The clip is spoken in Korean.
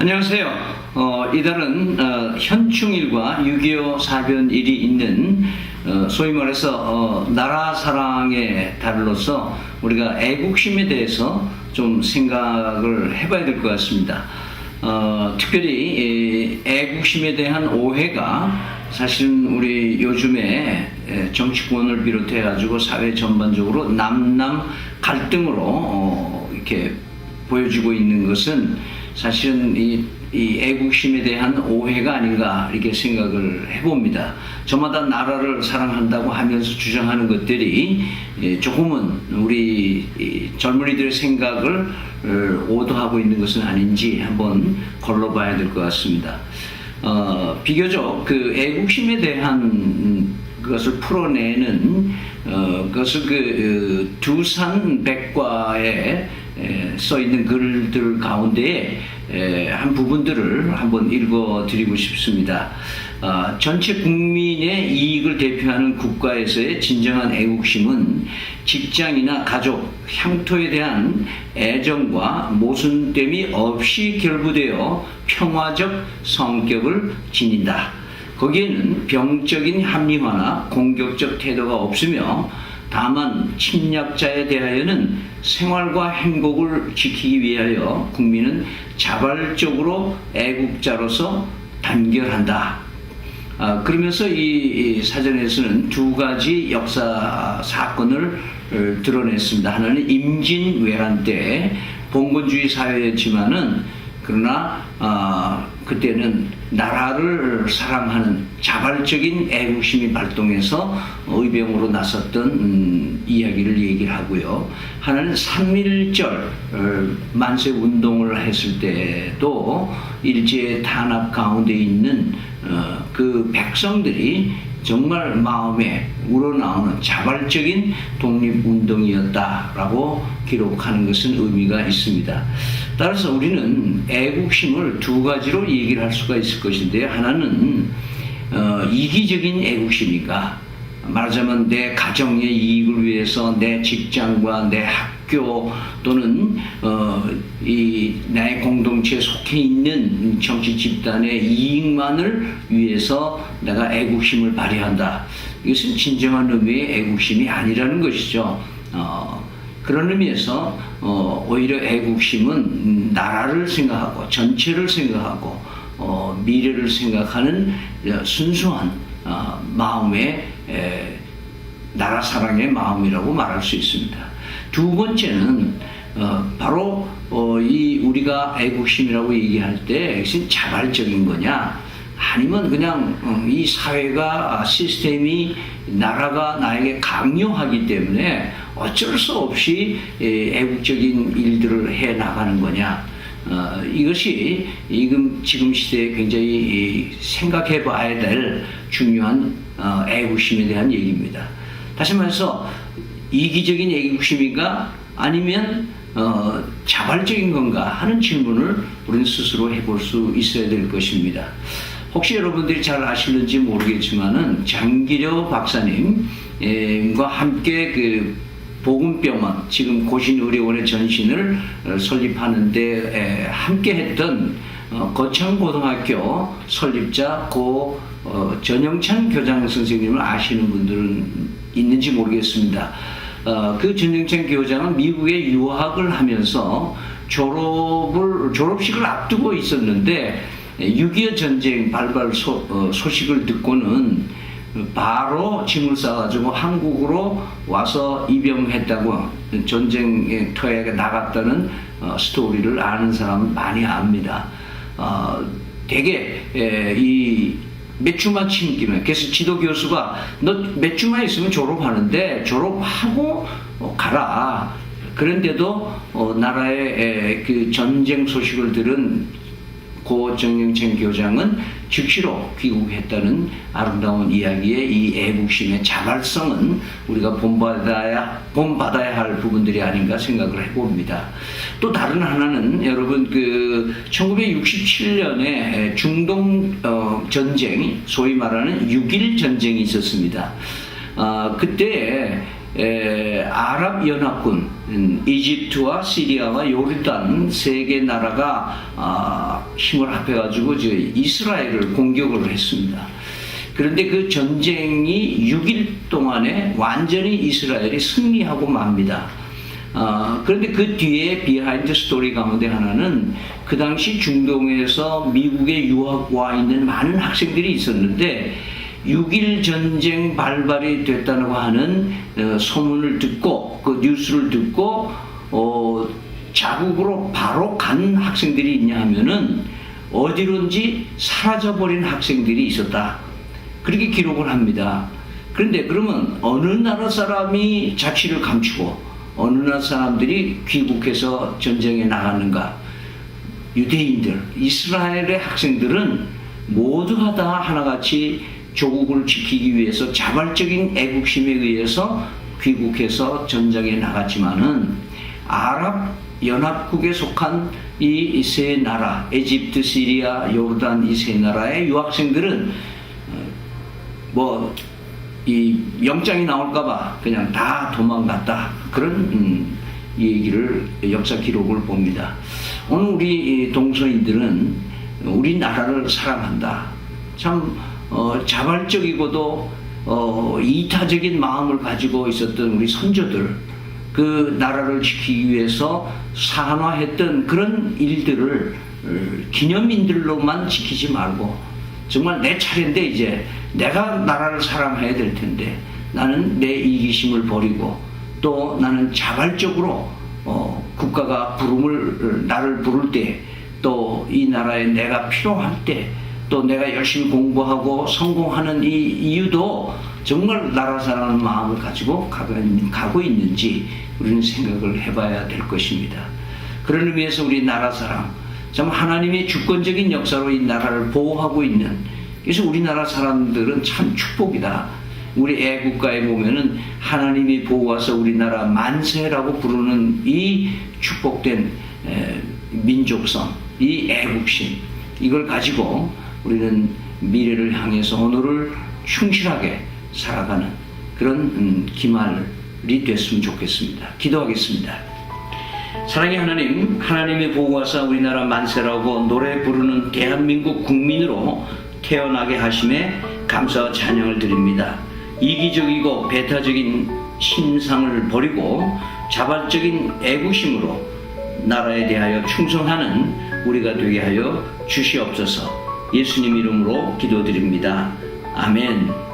안녕하세요. 이달은 현충일과 6.25 사변일이 있는 소위 말해서 나라 사랑의 달로서 우리가 애국심에 대해서 좀 생각을 해봐야 될 것 같습니다. 특별히 애국심에 대한 오해가 사실은 우리 요즘에 정치권을 비롯해 가지고 사회 전반적으로 남남 갈등으로 이렇게 보여지고 있는 것은 사실은 이 애국심에 대한 오해가 아닌가 이렇게 생각을 해봅니다. 저마다 나라를 사랑한다고 하면서 주장하는 것들이 조금은 우리 젊은이들의 생각을 오도하고 있는 것은 아닌지 한번 걸러봐야 될 것 같습니다. 비교적 그 애국심에 대한 그것을 풀어내는 그것을 두산 백과에 써 있는 글들 가운데 한 부분들을 한번 읽어드리고 싶습니다. 전체 국민의 이익을 대표하는 국가에서의 진정한 애국심은 직장이나 가족, 향토에 대한 애정과 모순됨이 없이 결부되어 평화적 성격을 지닌다. 거기에는 병적인 합리화나 공격적 태도가 없으며 다만 침략자에 대하여는 생활과 행복을 지키기 위하여 국민은 자발적으로 애국자로서 단결한다. 그러면서 이 사전에서는 두 가지 역사 사건을 드러냈습니다. 하나는 임진왜란 때 봉건주의 사회였지만은 그러나 그때는 나라를 사랑하는 자발적인 애국심이 발동해서 의병으로 나섰던 이야기를 얘기를 하고요. 하나는 3.1절 만세 운동을 했을 때도 일제 탄압 가운데 있는 그 백성들이 정말 마음에 우러나오는 자발적인 독립운동이었다라고 기록하는 것은 의미가 있습니다. 따라서 우리는 애국심을 두 가지로 얘기를 할 수가 있을 것인데요. 하나는 이기적인 애국심이니까 말하자면 내 가정의 이익을 위해서 내 직장과 내 학교 또는 나의 공동체에 속해 있는 정치 집단의 이익만을 위해서 내가 애국심을 발휘한다. 이것은 진정한 의미의 애국심이 아니라는 것이죠. 그런 의미에서 오히려 애국심은 나라를 생각하고 전체를 생각하고 미래를 생각하는 순수한 마음의 나라 사랑의 마음이라고 말할 수 있습니다. 두 번째는 바로 이 우리가 애국심이라고 얘기할 때 핵심 자발적인 거냐 아니면 그냥 이 사회가 시스템이 나라가 나에게 강요하기 때문에 어쩔 수 없이 애국적인 일들을 해 나가는 거냐. 이것이 지금 시대에 굉장히 생각해 봐야 될 중요한 애국심에 대한 얘기입니다. 다시 말해서 이기적인 애국심인가 아니면 자발적인 건가 하는 질문을 우리는 스스로 해볼 수 있어야 될 것입니다. 혹시 여러분들이 잘 아실는지 모르겠지만은 장기려 박사님과 함께 그 보건병원 지금 고신의료원의 전신을 설립하는데 함께 했던 거창고등학교 설립자 고 전영찬 교장 선생님을 아시는 분들은 있는지 모르겠습니다. 그 전영찬 교장은 미국에 유학을 하면서 졸업식을 앞두고 있었는데 6.25 전쟁 발발 소식을 듣고는 바로 짐을 싸가지고 한국으로 와서 입영했다고 전쟁의 터에 나갔다는 스토리를 아는 사람은 많이 압니다. 되게 이 몇 주만 챙기면, 그래서 지도 교수가 너 몇 주만 있으면 졸업하는데 졸업하고 가라. 그런데도 나라의 그 전쟁 소식을 들은 고 정영천 교장은 즉시로 귀국했다는 아름다운 이야기의 이 애국심의 자발성은 우리가 본받아야 할 부분들이 아닌가 생각을 해봅니다. 또 다른 하나는 여러분 그 1967년에 중동 전쟁, 소위 말하는 6.1 전쟁이 있었습니다. 그때 아랍연합군, 이집트와 시리아와 요르단 세 개 나라가 힘을 합해가지고 이스라엘을 공격을 했습니다. 그런데 그 전쟁이 6일 동안에 완전히 이스라엘이 승리하고 맙니다. 그런데 그 뒤에 비하인드 스토리 가운데 하나는 그 당시 중동에서 미국에 유학 와 있는 많은 학생들이 있었는데 6.1 전쟁 발발이 됐다고 하는 소문을 듣고 그 뉴스를 듣고 자국으로 바로 간 학생들이 있냐 하면은 어디론지 사라져버린 학생들이 있었다. 그렇게 기록을 합니다. 그런데 그러면 어느 나라 사람이 자취를 감추고 어느 나라 사람들이 귀국해서 전쟁에 나갔는가? 유대인들, 이스라엘의 학생들은 모두가 다 하나같이 조국을 지키기 위해서 자발적인 애국심에 의해서 귀국해서 전쟁에 나갔지만은 아랍 연합국에 속한 이 세 나라, 에집트, 시리아, 요르단 이 세 나라의 유학생들은 이 영장이 나올까봐 그냥 다 도망갔다. 그런 얘기를 역사 기록을 봅니다. 오늘 우리 동서인들은 우리나라를 사랑한다. 참 자발적이고도 이타적인 마음을 가지고 있었던 우리 선조들, 그 나라를 지키기 위해서 산화했던 그런 일들을 기념인들로만 지키지 말고 정말 내 차례인데 이제 내가 나라를 사랑해야 될 텐데 나는 내 이기심을 버리고 또 나는 자발적으로 국가가 나를 부를 때 또 이 나라에 내가 필요할 때 또 내가 열심히 공부하고 성공하는 이 이유도 정말 나라 사랑하는 마음을 가지고 가고 있는지 우리는 생각을 해봐야 될 것입니다. 그런 의미에서 우리 나라 사랑, 참 하나님의 주권적인 역사로 이 나라를 보호하고 있는, 그래서 우리나라 사람들은 참 축복이다. 우리 애국가에 보면은 하나님이 보호하사 우리나라 만세라고 부르는 이 축복된 민족성, 이 애국심, 이걸 가지고 우리는 미래를 향해서 오늘을 충실하게 살아가는 그런 기말이 됐으면 좋겠습니다. 기도하겠습니다. 사랑의 하나님, 하나님이 보호하사 우리나라 만세라고 노래 부르는 대한민국 국민으로 태어나게 하심에 감사와 찬양을 드립니다. 이기적이고 배타적인 신상을 버리고 자발적인 애국심으로 나라에 대하여 충성하는 우리가 되게 하여 주시옵소서. 예수님 이름으로 기도드립니다. 아멘.